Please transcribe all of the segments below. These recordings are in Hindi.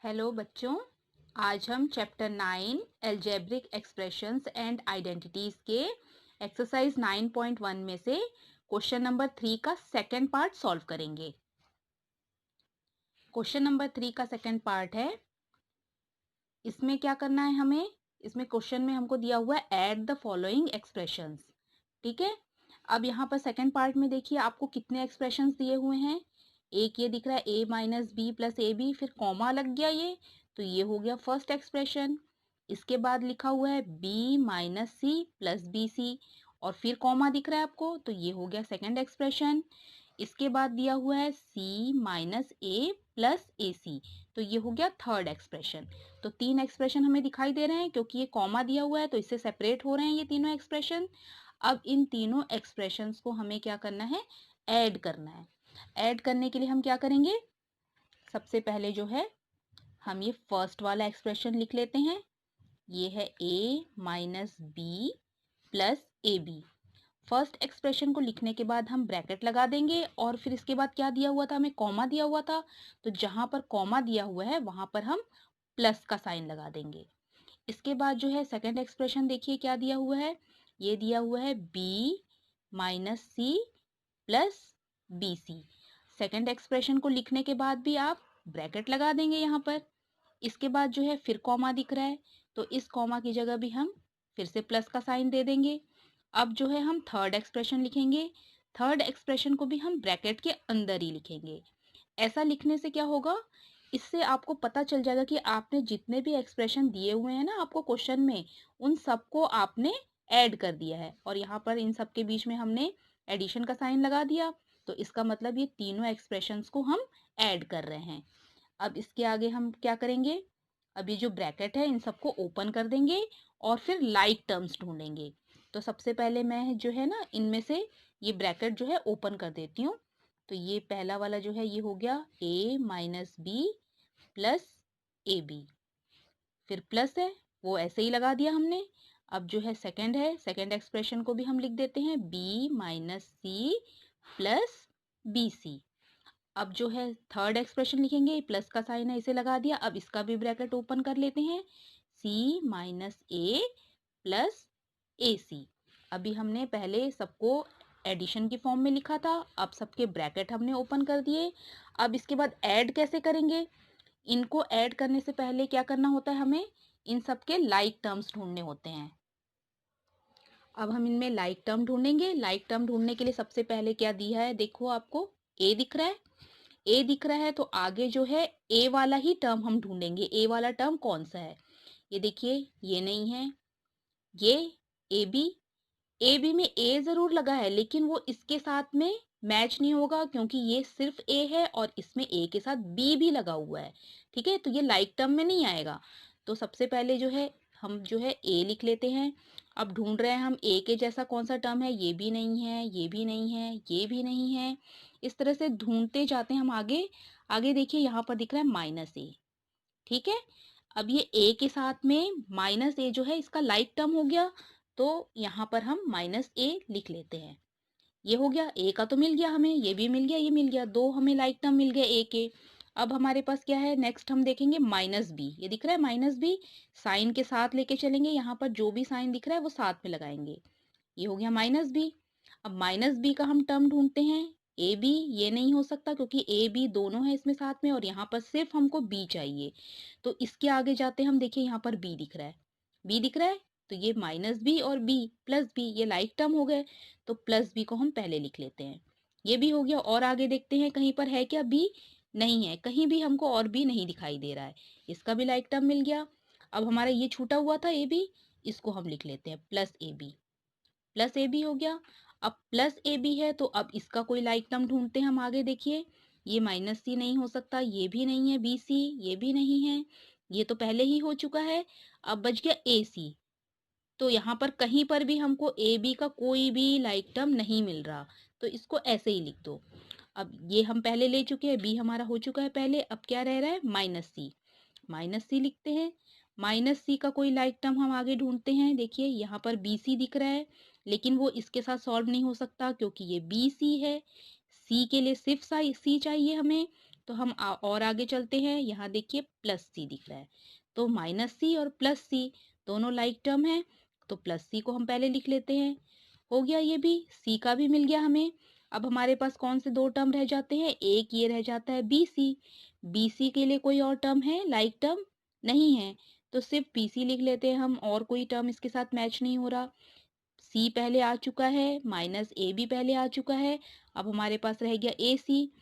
हेलो बच्चों, आज हम chapter 9 algebraic expressions and identities के एक्सरसाइज 9.1 में से क्वेश्चन नंबर 3 का सेकंड पार्ट सॉल्व करेंगे। क्वेश्चन नंबर 3 का सेकंड पार्ट है, इसमें क्या करना है हमें, इसमें क्वेश्चन में हमको दिया हुआ है ऐड द फॉलोइंग एक्सप्रेशंस। ठीक है, अब यहाँ पर सेकंड पार्ट में देखिए आपको कितने एक्सप्रेशंस दिए हुए हैं। एक ये दिख रहा है a minus b plus a b, फिर कॉमा लग गया ये, तो ये हो गया फर्स्ट एक्सप्रेशन। इसके बाद लिखा हुआ है b minus c plus b c, और फिर कॉमा दिख रहा है आपको, तो ये हो गया सेकंड एक्सप्रेशन। इसके बाद दिया हुआ है c minus A plus a सी, तो ये हो गया थर्ड एक्सप्रेशन। तो तीन एक्सप्रेशन हमें दिखाई दे रहे हैं, क्योंकि ये कॉमा दिया हुआ है तो इससे सेपरेट हो रहे हैं ये तीनों एक्सप्रेशन। अब इन तीनों एक्सप्रेशंस को हमें क्या करना है, ऐड करना है। ऐड करने के लिए हम क्या करेंगे, सबसे पहले जो है हम ये फर्स्ट वाला एक्सप्रेशन लिख लेते हैं। ये है a minus b plus a b. First expression को लिखने के बाद हम ब्रैकेट लगा देंगे, और फिर इसके बाद क्या दिया हुआ था, हमें कॉमा दिया हुआ था, तो जहां पर कॉमा दिया हुआ है वहां पर हम प्लस का साइन लगा देंगे। इसके बाद जो है सेकंड एक्सप्रेशन देखिए क्या दिया हुआ है, ये दिया हुआ है b minus c plus b c. Second expression को लिखने के बाद भी आप ब्रैकेट लगा देंगे यहाँ पर। इसके बाद जो है फिर कॉमा दिख रहा है, तो इस कॉमा की जगह भी हम फिर से प्लस का साइन दे देंगे। अब जो है हम थर्ड एक्सप्रेशन लिखेंगे। थर्ड एक्सप्रेशन को भी हम ब्रैकेट के अंदर ही लिखेंगे। ऐसा लिखने से क्या होगा, इससे आपको पता चल जाएगा कि आपने जितने भी एक्सप्रेशन दिए हुए हैं ना आपको क्वेश्चन में, उन सबको आपने ऐड कर दिया है, और यहाँ पर इन सब के बीच में हमने एडिशन का साइन लगा दिया। तो इसका मतलब ये तीनों एक्सप्रेशंस को हम ऐड कर रहे हैं। अब इसके आगे हम क्या करेंगे, अब ये जो ब्रैकेट है इन सबको ओपन कर देंगे और फिर लाइक टर्म्स ढूंढेंगे। तो सबसे पहले मैं जो है ना इनमें से ये ब्रैकेट जो है ओपन कर देती हूँ। तो ये पहला वाला जो है ये हो गया a minus b plus a b, फिर प्लस है वो ऐसे ही लगा दिया हमने। अब जो है सेकंड है, सेकंड एक्सप्रेशन को भी हम लिख देते हैं b minus c plus b c. अब जो है थर्ड एक्सप्रेशन लिखेंगे, प्लस का साइन है इसे लगा दिया। अब इसका भी ब्रैकेट ओपन कर लेते हैं, c minus A plus a सी। अभी हमने पहले सबको एडिशन की फॉर्म में लिखा था, अब सबके ब्रैकेट हमने ओपन कर दिए। अब इसके बाद ऐड कैसे करेंगे, इनको ऐड करने से पहले क्या करना होता है, हमें इन सबके लाइक टर्म्स ढूंढने होते हैं। अब हम इनमें लाइक टर्म ढूंढेंगे। लाइक टर्म ढूंढने के लिए सबसे पहले क्या दिया है, देखो आपको a दिख रहा है, a दिख रहा है तो आगे जो है a वाला ही टर्म हम ढूंढेंगे। a वाला टर्म कौन सा है, ये देखिए ये नहीं है, ये ए बी में ए जरूर लगा है लेकिन वो इसके साथ में मैच नहीं होगा, क्योंकि ये सिर्फ ए है और इसमें ए के साथ बी भी लगा हुआ है। ठीक है, तो ये लाइक टर्म में नहीं आएगा। तो सबसे पहले जो है हम जो है ए लिख लेते हैं। अब ढूंढ रहे हैं हम ए के जैसा कौन सा टर्म है, ये भी नहीं है, ये भी नहीं है, ये भी नहीं है। इस तरह से ढूंढते जाते हैं हम आगे। आगे देखिए यहाँ पर दिख रहा है माइनस ए। ठीक है, अब ये a के साथ में माइनस ए जो है इसका लाइक टर्म हो गया, तो यहाँ पर हम माइनस ए लिख लेते हैं। ये हो गया, a का तो मिल गया हमें, ये भी मिल गया, ये मिल गया, दो हमें लाइक टर्म मिल गए a के। अब हमारे पास क्या है, नेक्स्ट हम देखेंगे माइनस बी। ये दिख रहा है माइनस बी, साइन के साथ लेके चलेंगे, यहाँ पर जो भी साइन दिख रहा है वो साथ में लगाएंगे। ये हो गया माइनस बी। अब माइनस बी का हम टर्म ढूंढते हैं, ए बी। ये नहीं हो सकता क्योंकि ए बी दोनों है इसमें साथ में, और यहाँ पर सिर्फ हमको बी चाहिए। तो इसके आगे जाते हम, देखिए यहाँ पर बी दिख रहा है, बी दिख रहा है, तो ये माइनस बी और बी प्लस बी ये लाइक टर्म हो गए, तो प्लस बी को हम पहले लिख लेते हैं। ये भी हो गया, और आगे देखते हैं कहीं पर है क्या बी, नहीं है, कहीं भी हमको और बी नहीं दिखाई दे रहा है, इसका भी लाइक टर्म मिल गया। अब हमारा ये छूटा हुआ था ए बी, इसको हम लिख लेते हैं plus a b, plus a b हो गया। अब प्लस ए बी है तो अब इसका कोई लाइक टर्म ढूंढते हैं हम आगे, देखिए ये माइनस सी नहीं हो सकता, ये भी नहीं है बी सी, ये भी नहीं है, ये तो पहले ही हो चुका है। अब बच गया ए सी, तो यहाँ पर कहीं पर भी हमको ए बी का कोई भी लाइक टर्म नहीं मिल रहा, तो इसको ऐसे ही लिख दो। अब ये हम पहले ले चुके हैं, बी हमारा हो चुका है पहले, अब क्या रह रहा है माइनस सी, माइनस सी लिखते हैं। माइनस सी का कोई लाइक टर्म हम आगे ढूंढते हैं, देखिए यहाँ पर बी सी दिख रहा है, लेकिन वो इसके साथ सॉल्व नहीं हो सकता क्योंकि ये बी सी है। सी के लिए सिर्फ सी चाहिए हमें, तो हम और आगे चलते हैं। यहाँ देखिए प्लस सी दिख रहा है, तो माइनस सी और प्लस सी दोनों लाइक टर्म है, तो प्लस सी को हम पहले लिख लेते हैं। हो गया, ये भी सी का भी मिल गया हमें। अब हमारे पास कौन से दो टर्म रह जाते हैं? एक ये रह जाता है बी सी। बी सी के लिए कोई और टर्म है लाइक टर्म? नहीं है, तो सिर्फ बी सी लिख लेते हैं हम, और कोई टर्म इसके साथ मैच नहीं हो रहा। सी पहले आ चुका है, माइनस ए भी पहले आ चुका है, अब हमारे पास रह गया ए सी,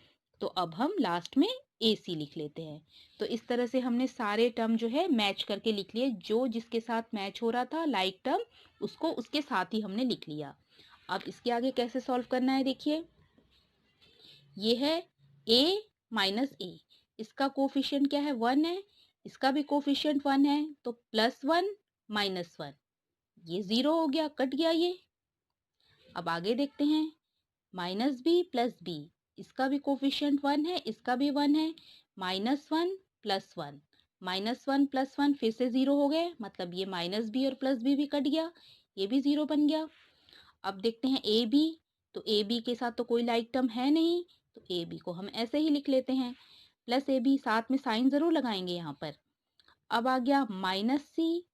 तो अब हम लास्ट में ए सी लिख लेते हैं। तो इस तरह से हमने सारे टर्म जो है मैच करके लिख लिए, जो जिसके साथ मैच हो रहा था लाइक टर्म उसको उसके साथ ही हमने लिख लिया। अब इसके आगे कैसे सॉल्व करना है देखिए, ये है a माइनस ए, इसका कोफिशिएंट क्या है? 1 है, इसका भी कोफिशिएंट 1 है, तो प्लस 1 माइनस 1, ये 0 हो गया, कट गया ये। अब आगे देखते हैं, माइनस बी प्लस बी, इसका भी कोफिशिएंट 1 है, इसका भी 1 है, माइनस 1 प्लस 1, माइनस 1 प्लस 1 फिर से 0 हो गए, मतलब ये माइनस बी और प्लस बी भी कट गया, ये भी 0 बन गया। अब देखते हैं ए बी, तो ए बी के साथ तो कोई लाइक टर्म है नहीं, तो ए बी को हम ऐसे ही लिख लेते हैं, प्लस ए बी, साथ में साइन ज़रूर लगाएंगे यहाँ पर। अब आ गया माइनस सी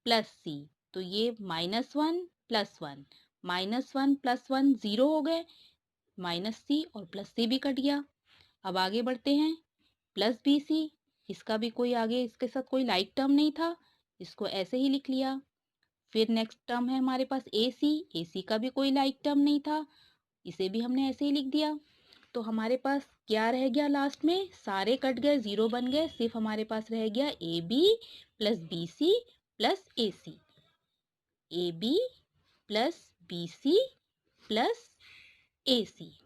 प्लस सी, तो ये माइनस 1 प्लस 1, माइनस 1 प्लस 1 0 हो गए, माइनस सी और प्लस सी भी कट गया। अब आगे बढ़ते हैं, प्लस बी सी, इसका भी कोई आगे इसके साथ कोई लाइक टर्म नहीं था, इसको ऐसे ही लिख लिया। फिर नेक्स्ट टर्म है हमारे पास ए सी का भी कोई लाइक टर्म नहीं था, इसे भी हमने ऐसे ही लिख दिया। तो हमारे पास क्या रह गया लास्ट में? सारे कट गए, 0 बन गए, सिर्फ हमारे पास रह गया a b plus b c plus a c, a b plus b c plus a c.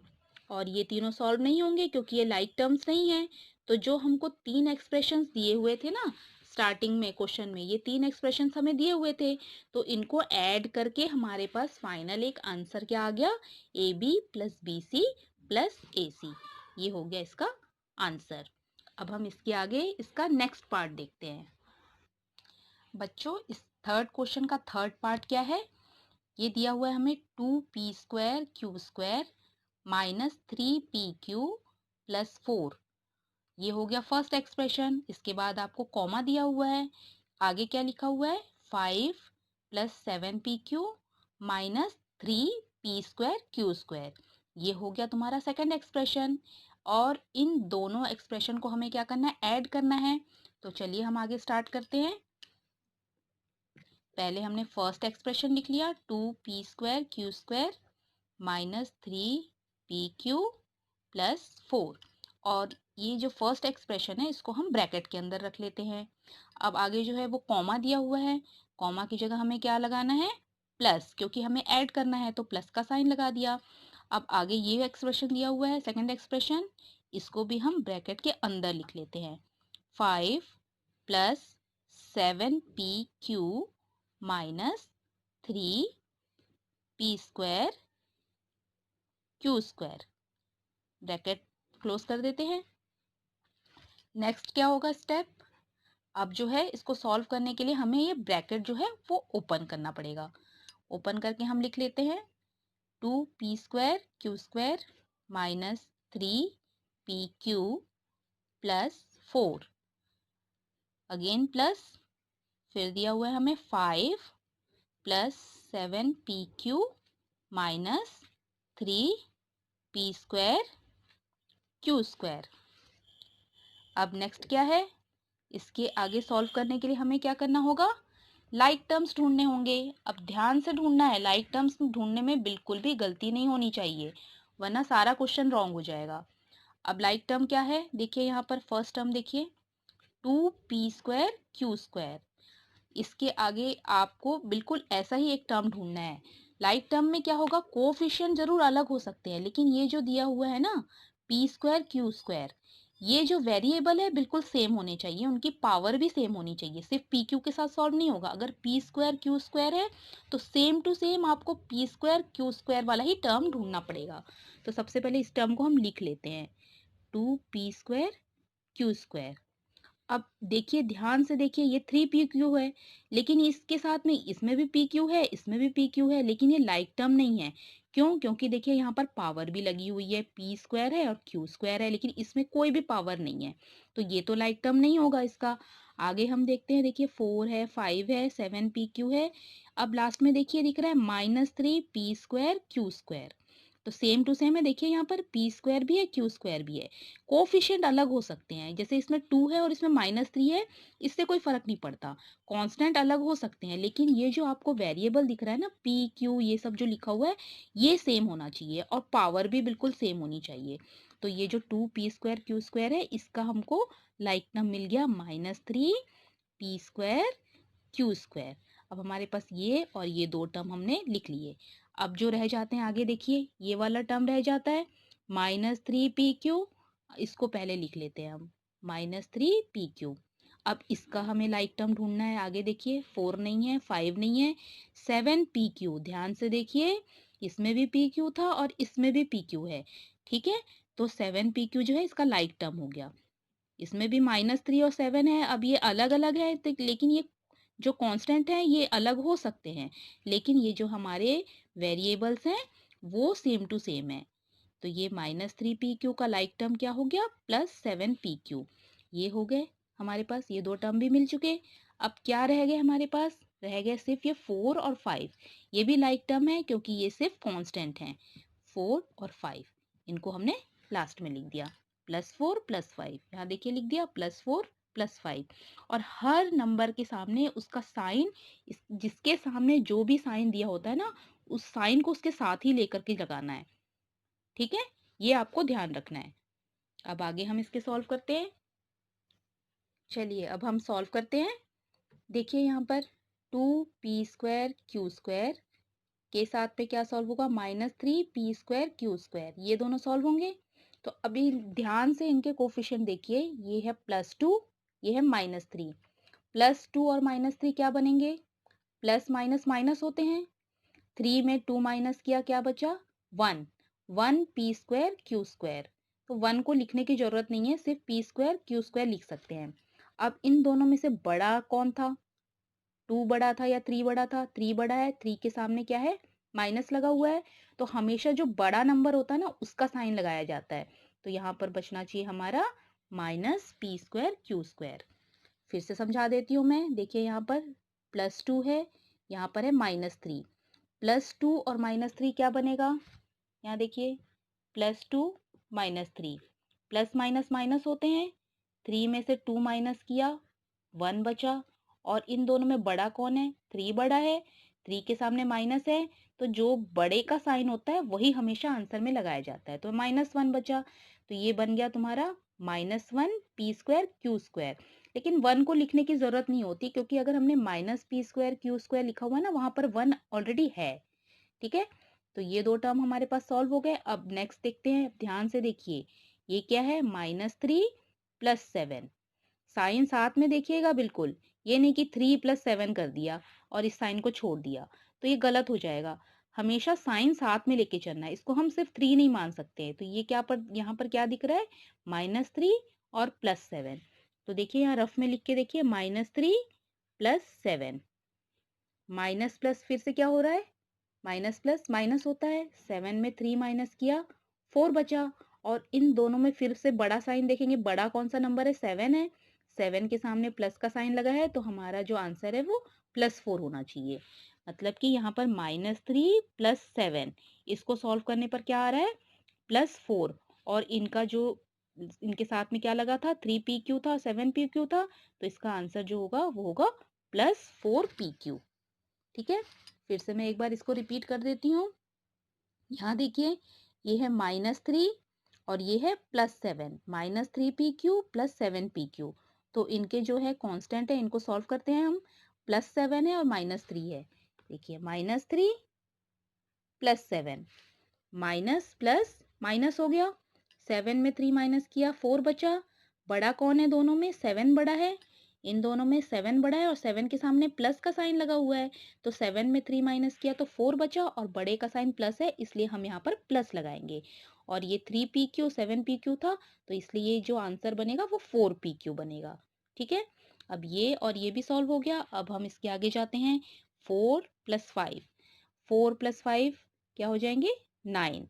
और ये तीनों सॉल्व नहीं होंगे क्योंकि ये लाइक टर्म्स नहीं है। तो जो हमको 3 एक्सप्रेशंस दिए हुए थे ना स्टार्टिंग में क्वेश्चन में, ये 3 एक्सप्रेशंस हमें दिए हुए थे, तो इनको ऐड करके हमारे पास फाइनल एक आंसर क्या आ गया? A b plus b c plus a c, ये हो गया इसका आंसर। अब हम इसके आगे इसका नेक्स्ट पार्ट देखते हैं। बच्चों, इस थर्ड क्वेश्चन का थर्ड पार्ट क्या है? ये दिया हुआ है हमें 2p² q² minus 3pq plus 4, ये हो गया फर्स्ट एक्सप्रेशन। इसके बाद आपको कॉमा दिया हुआ है, आगे क्या लिखा हुआ है? 5 plus 7pq minus 3p² q², ये हो गया तुम्हारा सेकंड एक्सप्रेशन। और इन दोनों एक्सप्रेशन को हमें क्या करना है? ऐड करना है। तो चलिए हम आगे स्टार्ट करते हैं। पहले हमने फर्स्ट एक्सप्रेशन लिख लिया, 2p² q² minus 3pq plus 4, और ये जो फर्स्ट एक्सप्रेशन है इसको हम ब्रैकेट के अंदर रख लेते हैं। अब आगे जो है वो कॉमा दिया हुआ है, कॉमा की जगह हमें क्या लगाना है? प्लस, क्योंकि हमें ऐड करना है तो प्लस का साइन लगा दिया। अब आगे ये एक्सप्रेशन दिया हुआ है सेकंड एक्सप्रेशन, इसको भी हम ब्रैकेट के अंदर लिख लेते हैं, 5 plus 7pq minus 3p² q², bracket close कर देते हैं। नेक्स्ट क्या होगा स्टेप? अब जो है इसको सॉल्व करने के लिए हमें ये ब्रैकेट जो है वो ओपन करना पड़ेगा। ओपन करके हम लिख लेते हैं 2p² q² minus 3pq plus 4, again plus, फिर दिया हुआ है हमें 5 plus 7pq minus 3p² q²। अब नेक्स्ट क्या है? इसके आगे सॉल्व करने के लिए हमें क्या करना होगा? लाइक टर्म्स ढूंढने होंगे। अब ध्यान से ढूंढना है, लाइक टर्म्स ढूंढने में बिल्कुल भी गलती नहीं होनी चाहिए, वरना सारा क्वेश्चन रॉन्ग हो जाएगा। अब लाइक टर्म क्या है? देखिए यहाँ पर फर्स्ट टर्म देखिए, 2p² q², इसके आगे आपको बिल्कुल ऐसा ही एक टर्म ढूंढना है। लाइक टर्म में क्या होगा? कोफिशिएंट जरूर अलग हो सकते हैं, लेकिन ये जो दिया हुआ है ना p² q², ये जो वेरिएबल है बिल्कुल सेम होने चाहिए, उनकी पावर भी सेम होनी चाहिए। सिर्फ pq के साथ सॉल्व नहीं होगा, अगर p² q² है तो सेम टू सेम आपको p² q² वाला ही टर्म ढूंढना पड़ेगा। तो सबसे पहले इस टर्म को हम लिख लेते हैं, 2p² q², अब देखिए, ध्यान से देखिए, ये 3 PQ है, लेकिन इसके साथ में इसमें भी PQ है, इसमें भी PQ है, लेकिन ये लाइक टर्म नहीं है। क्यों? क्योंकि देखिए यहाँ पर पावर भी लगी हुई है, P स्क्वायर है और Q स्क्वायर है, लेकिन इसमें कोई भी पावर नहीं है। तो ये तो लाइक टर्म नहीं होगा इसका। आगे हम देखते हैं, देखिए 4 है, 5 है, 7 PQ है। अब लास्ट में देखिए दिख रहा है -3 P स्क्वायर Q स्क्वायर। तो सेम टू सेम है, देखिए यहाँ पर P स्क्वायर भी है, Q स्क्वायर भी है। कोफिशिएंट अलग हो सकते हैं, जैसे इसमें 2 है और इसमें -3 है, इससे कोई फर्क नहीं पड़ता। कांस्टेंट अलग हो सकते हैं, लेकिन ये जो आपको वेरिएबल दिख रहा है ना, पी क्यू ये सब जो लिखा हुआ है, ये सेम होना चाहिए और पावर भी बिल्कुल सेम होनी चाहिए। तो ये जो 2 P स्क्वायर Q स्क्वायर है, इसका हमको लाइक टर्म मिल गया -3 P स्क्वायर Q स्क्वायर। अब हमारे पास ये और ये दो टर्म हमने लिख लिए। अब जो रह जाते हैं आगे देखिए, ये वाला टर्म रह जाता है -3 PQ। इसको पहले लिख लेते हैं हम, -3 PQ। अब इसका हमें लाइक टर्म ढूंढना है। आगे देखिए, 4 नहीं है, 5 नहीं है, 7 PQ। ध्यान से देखिए, इसमें भी PQ था और इसमें भी PQ है। ठीक है, तो 7 PQ जो है इसका लाइक टर्म हो गया। इसमें भी -3 और 7 है। अब ये अलग अलग है, तो लेकिन ये जो कांस्टेंट है ये अलग हो सकते हैं, लेकिन ये जो हमारे वेरिएबल्स हैं वो सेम टू सेम है। तो ये -3 PQ का लाइक टर्म क्या हो गया, +7 PQ। ये हो गए हमारे पास, ये दो टर्म भी मिल चुके। अब क्या रह गए हमारे पास, रह गए सिर्फ ये 4 और 5। ये भी लाइक टर्म है क्योंकि ये सिर्फ कांस्टेंट हैं, 4 और 5। इनको हमने लास्ट में लिख दिया, +4 +5। यहाँ देखिए लिख दिया +4 +5। और हर नंबर के सामने उसका साइन, जिसके सामने जो भी साइन दिया होता है ना, उस साइन को उसके साथ ही लेकर के लगाना है। ठीक है, ये आपको ध्यान रखना है। अब आगे हम इसके सॉल्व करते हैं। चलिए अब हम सॉल्व करते हैं। देखिए यहाँ पर 2 P स्क्वायर Q स्क्वायर के साथ पे क्या सॉल्व होगा, -3 P स्क्वायर Q स्क्वायर। ये दोनों सॉल्व होंगे। तो अभी ध्यान से इनके कोफिशिएंट देखिए, ये है +2, ये है -3। +2 और -3 क्या बनेंगे, प्लस माइनस माइनस होते हैं। 3 में 2 माइनस किया, क्या बचा, 1। 1 P स्क्वायर Q स्क्वायर। तो 1 को लिखने की जरूरत नहीं है, सिर्फ P स्क्वायर Q स्क्वायर लिख सकते हैं। अब इन दोनों में से बड़ा कौन था, 2 बड़ा था या 3 बड़ा था, 3 बड़ा है। 3 के सामने क्या है, माइनस लगा हुआ है। तो हमेशा जो बड़ा नंबर होता है ना, उसका साइन लगाया जाता है। तो यहाँ पर बचना चाहिए हमारा -P स्क्वायर Q स्क्वायर। फिर से समझा देती हूँ मैं, देखिए यहाँ पर +2 है, यहाँ पर है -3। +2 और -3 क्या बनेगा, यहाँ देखिए, +2 -3, प्लस माइनस माइनस होते हैं। 3 में से 2 माइनस किया, 1 बचा। और इन दोनों में बड़ा कौन है, 3 बड़ा है। 3 के सामने माइनस है, तो जो बड़े का साइन होता है वही हमेशा आंसर में लगाया जाता है। तो -1 बचा। तो ये बन गया तुम्हारा -1 P स्क्वायर Q स्क्वायर। लेकिन 1 को लिखने की जरूरत नहीं होती, क्योंकि अगर हमने -P स्क्वायर Q स्क्वायर लिखा हुआ है ना, वहां पर 1 ऑलरेडी है। ठीक है, तो ये दो टर्म हमारे पास सॉल्व हो गए। अब नेक्स्ट देखते हैं, ध्यान से देखिए, ये क्या है, -3 +7। साइन साथ में देखिएगा बिल्कुल, ये नहीं कि 3 + 7 कर दिया और इस साइन को छोड़ दिया, तो ये गलत हो जाएगा। हमेशा साइन साथ में लेके चलना है, इसको हम सिर्फ 3 नहीं मान सकते। तो ये क्या पर, यहाँ पर क्या दिख रहा है, -3 और +7। तो देखिए यहाँ रफ में लिख के देखिए, -3 +7। माइनस प्लस फिर से क्या हो रहा है, माइनस प्लस माइनस होता है। 7 में 3 माइनस किया, 4 बचा। और इन दोनों में फिर से बड़ा साइन देखेंगे, बड़ा कौन सा नंबर है, 7 है। 7 के सामने प्लस का साइन लगा है, तो हमारा जो आंसर है वो +4 होना चाहिए। मतलब कि यहाँ पर -3 +7, इसको सॉल्व करने पर क्या आ रहा है, +4। और इनका जो, इनके साथ में क्या लगा था, 3 PQ था, 7 PQ था। तो इसका आंसर जो होगा वो होगा +4 PQ। ठीक है, फिर से मैं एक बार इसको रिपीट कर देती हूँ। यहाँ देखिए, ये है -3 और ये है +7, -3 PQ +7 PQ। तो इनके जो है कांस्टेंट है, इनको सॉल्व करते हैं हम। +7 है और -3 है। देखिए -3 +7, माइनस प्लस माइनस हो गया। 7 में 3 माइनस किया, 4 बचा। बड़ा कौन है दोनों में, 7 बड़ा है। इन दोनों में 7 बड़ा है और 7 के सामने प्लस का साइन लगा हुआ है। तो 7 में 3 माइनस किया तो 4 बचा, और बड़े का साइन प्लस है, इसलिए हम यहाँ पर प्लस लगाएंगे। और ये 3 PQ 7 PQ था, तो इसलिए जो आंसर बनेगा वो 4 PQ बनेगा। ठीक है, अब ये और ये भी सॉल्व हो गया। अब हम इसके आगे जाते हैं। 4 + 5, 4 + 5 क्या हो जाएंगे? 9।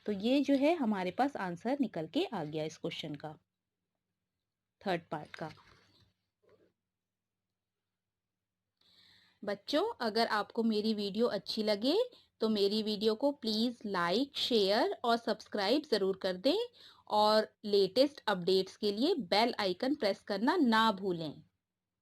तो ये जो है हमारे पास आंसर निकल के आ गया इस क्वेश्चन का, थर्ड पार्ट का। बच्चों, अगर आपको मेरी वीडियो अच्छी लगे तो मेरी वीडियो को प्लीज़ लाइक, शेयर और सब्सक्राइब ज़रूर कर दें और लेटेस्ट अपडेट्स के लिए बेल आइकन प्रेस करना ना भूलें।